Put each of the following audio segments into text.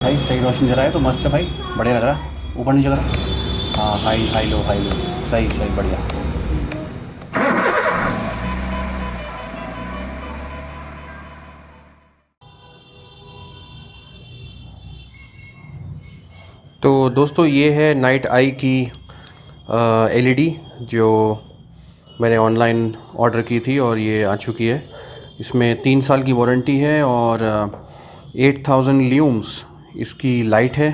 भाई सही रोशनी जरा है तो मस्त है भाई, बढ़िया लग रहा। ऊपर नीचे करा। हाँ, high high low high low. सही सही बढ़िया। तो दोस्तों ये है नाइट आई की एलईडी जो मैंने ऑनलाइन ऑर्डर की थी और ये आ चुकी है। इसमें 3 साल की वारंटी है और 8000 ल्यूम्स इसकी लाइट है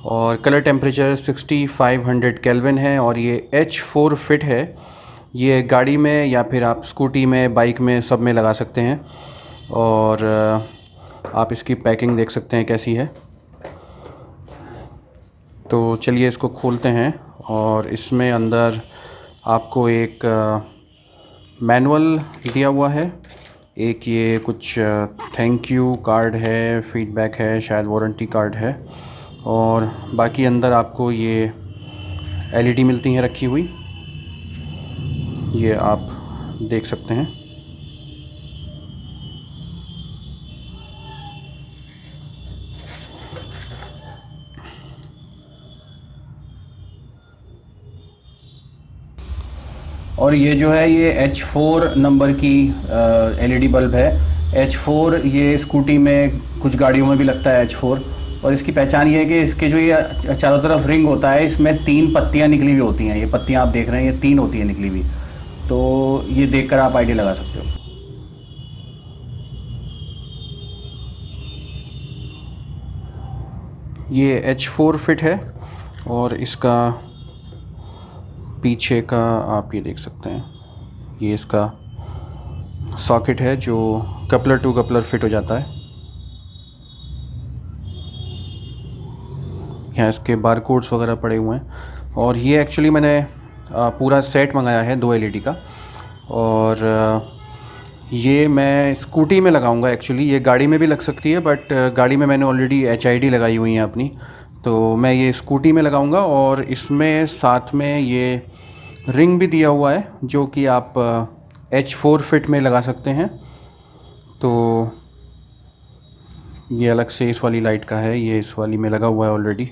और कलर टेम्परेचर 6500 केल्विन है और ये H4 फिट है। ये गाड़ी में या फिर आप स्कूटी में, बाइक में, सब में लगा सकते हैं। और आप इसकी पैकिंग देख सकते हैं कैसी है। तो चलिए इसको खोलते हैं और इसमें अंदर आपको एक मैनुअल दिया हुआ है, एक ये कुछ थैंक यू कार्ड है, फीडबैक है, शायद वारंटी कार्ड है और बाकी अंदर आपको ये एलईडी मिलती हैं रखी हुई, ये आप देख सकते हैं। और ये जो है ये H4 नंबर की एलईडी बल्ब है। H4 ये स्कूटी में, कुछ गाड़ियों में भी लगता है H4। और इसकी पहचान ये है कि इसके जो ये चारों तरफ रिंग होता है, इसमें 3 पत्तियाँ निकली हुई होती हैं। ये पत्तियाँ आप देख रहे हैं, ये 3 होती हैं निकली हुई। तो ये देखकर आप आइडिया लगा सकते हो। ये H4 फिट है और इसका पीछे का आप ये देख सकते हैं, ये इसका सॉकेट है जो कपलर टू कपलर फिट हो जाता है। यहाँ इसके बार कोड्स वगैरह पड़े हुए हैं और ये एक्चुअली मैंने पूरा सेट मंगाया है 2 एलईडी का। और ये मैं स्कूटी में लगाऊंगा। एक्चुअली ये गाड़ी में भी लग सकती है बट गाड़ी में मैंने ऑलरेडी HID लगाई हुई है अपनी, तो मैं ये स्कूटी में लगाऊंगा। और इसमें साथ में ये रिंग भी दिया हुआ है जो कि आप H4 फिट में लगा सकते हैं। तो ये अलग से इस वाली लाइट का है, ये इस वाली में लगा हुआ है ऑलरेडी।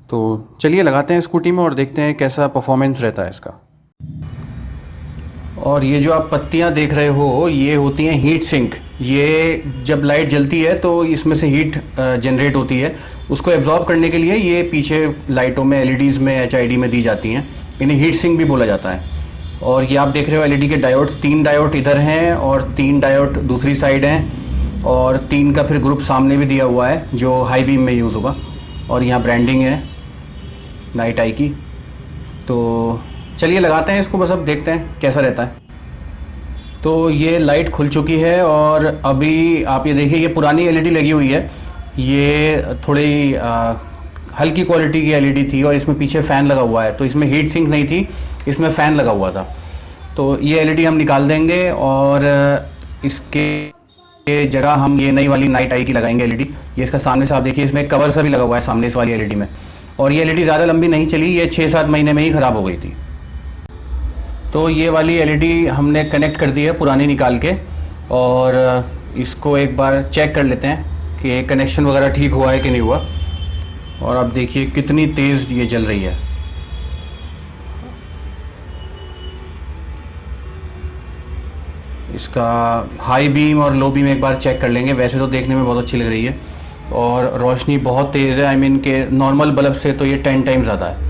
तो चलिए लगाते हैं स्कूटी में और देखते हैं कैसा परफॉर्मेंस रहता है इसका। और ये जो आप पत्तियाँ देख रहे हो, ये होती हैं हीट सिंक। ये जब लाइट जलती है तो इसमें से हीट जनरेट होती है। उसको एब्जॉर्ब करने के लिए ये पीछे लाइटों में, LEDs में, HID में दी जाती हैं। इन्हें हीट सिंक भी बोला जाता है। और ये आप देख रहे हो LED के डायोड्स, 3 डायोड इधर हैं और 3 डायोड दूसरी साइड हैं और 3 का फिर ग्रुप सामने भी दिया हुआ है जो हाई बीम में यूज़ होगा। और यहाँ ब्रांडिंग है नाइट आई की। तो चलिए लगाते हैं इसको, बस अब देखते हैं कैसा रहता है। तो ये लाइट खुल चुकी है और अभी आप ये देखिए, ये पुरानी LED लगी हुई है। ये थोड़ी हल्की क्वालिटी की LED थी और इसमें पीछे फ़ैन लगा हुआ है। तो इसमें हीट सिंक नहीं थी, इसमें फ़ैन लगा हुआ था। तो ये LED हम निकाल देंगे और इसके जगह हम ये नई वाली नाइट आई की लगाएंगे LED। ये इसका सामने से आप देखिए, इसमें कवर सा भी लगा हुआ है सामने इस वाली LED में। और ये LED ज़्यादा लंबी नहीं चली, ये 6-7 महीने में ही ख़राब हो गई थी। तो ये वाली LED हमने कनेक्ट कर दी है पुरानी निकाल के, और इसको एक बार चेक कर लेते हैं कि कनेक्शन वगैरह ठीक हुआ है कि नहीं हुआ। और आप देखिए कितनी तेज़ ये जल रही है। इसका हाई बीम और लो बीम एक बार चेक कर लेंगे। वैसे तो देखने में बहुत अच्छी लग रही है और रोशनी बहुत तेज़ है। आई मीन के नॉर्मल बल्ब से तो ये 10 टाइम ज़्यादा है।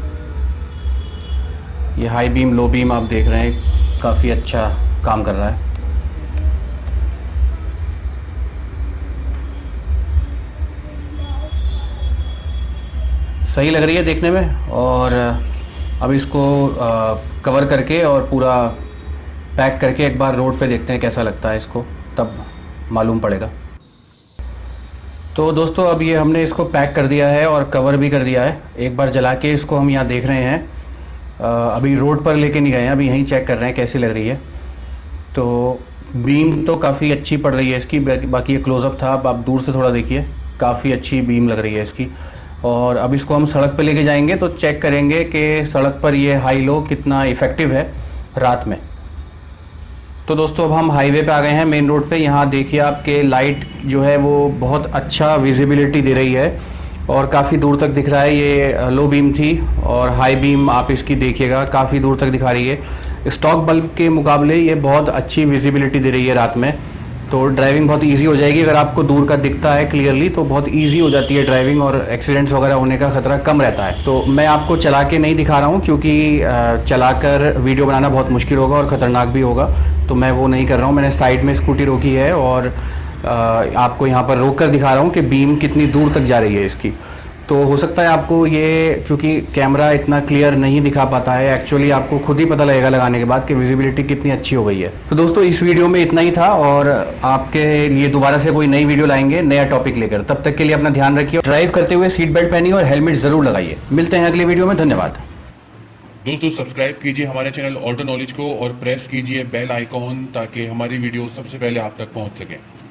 ये हाई बीम, लो बीम आप देख रहे हैं, काफ़ी अच्छा काम कर रहा है। सही लग रही है देखने में। और अब इसको कवर करके और पूरा पैक करके एक बार रोड पे देखते हैं कैसा लगता है इसको, तब मालूम पड़ेगा। तो दोस्तों अब ये हमने इसको पैक कर दिया है और कवर भी कर दिया है। एक बार जला के इसको हम यहाँ देख रहे हैं। अभी रोड पर लेके नहीं गए हैं, अभी यहीं चेक कर रहे हैं कैसी लग रही है। तो बीम तो काफ़ी अच्छी पड़ रही है इसकी। बाकी ये क्लोज़अप था, अब आप दूर से थोड़ा देखिए, काफ़ी अच्छी बीम लग रही है इसकी। और अब इसको हम सड़क पे लेके जाएंगे तो चेक करेंगे कि सड़क पर ये हाई लो कितना इफ़ेक्टिव है रात में। तो दोस्तों अब हम हाईवे पे आ गए हैं, मेन रोड पे। यहाँ देखिए आपके लाइट जो है वो बहुत अच्छा विजिबिलिटी दे रही है और काफ़ी दूर तक दिख रहा है। ये लो बीम थी और हाई बीम आप इसकी देखिएगा काफ़ी दूर तक दिखा रही है। स्टॉक बल्ब के मुकाबले ये बहुत अच्छी विजिबिलिटी दे रही है रात में, तो ड्राइविंग बहुत इजी हो जाएगी। अगर आपको दूर का दिखता है क्लियरली तो बहुत इजी हो जाती है ड्राइविंग और एक्सीडेंट्स वगैरह होने का ख़तरा कम रहता है। तो मैं आपको चला के नहीं दिखा रहा हूँ क्योंकि चलाकर वीडियो बनाना बहुत मुश्किल होगा और ख़तरनाक भी होगा, तो मैं वो नहीं कर रहा हूँ। मैंने साइड में स्कूटी रोकी है और आपको यहाँ पर रोक कर दिखा रहा हूँ कि बीम कितनी दूर तक जा रही है इसकी। तो हो सकता है आपको ये, क्योंकि कैमरा इतना क्लियर नहीं दिखा पाता है, एक्चुअली आपको खुद ही पता लगेगा लगाने के बाद कि विजिबिलिटी कितनी अच्छी हो गई है। तो दोस्तों इस वीडियो में इतना ही था और आपके लिए दोबारा से कोई नई वीडियो लाएंगे नया टॉपिक लेकर। तब तक के लिए अपना ध्यान रखिए, ड्राइव करते हुए सीट बेल्ट पहनिए और हेलमेट ज़रूर लगाइए। मिलते हैं अगले वीडियो में, धन्यवाद। दोस्तों सब्सक्राइब कीजिए हमारे चैनल ऑटो नॉलेज को और प्रेस कीजिए बेल आइकॉन ताकि हमारी वीडियो सबसे पहले आप तक पहुंच सके।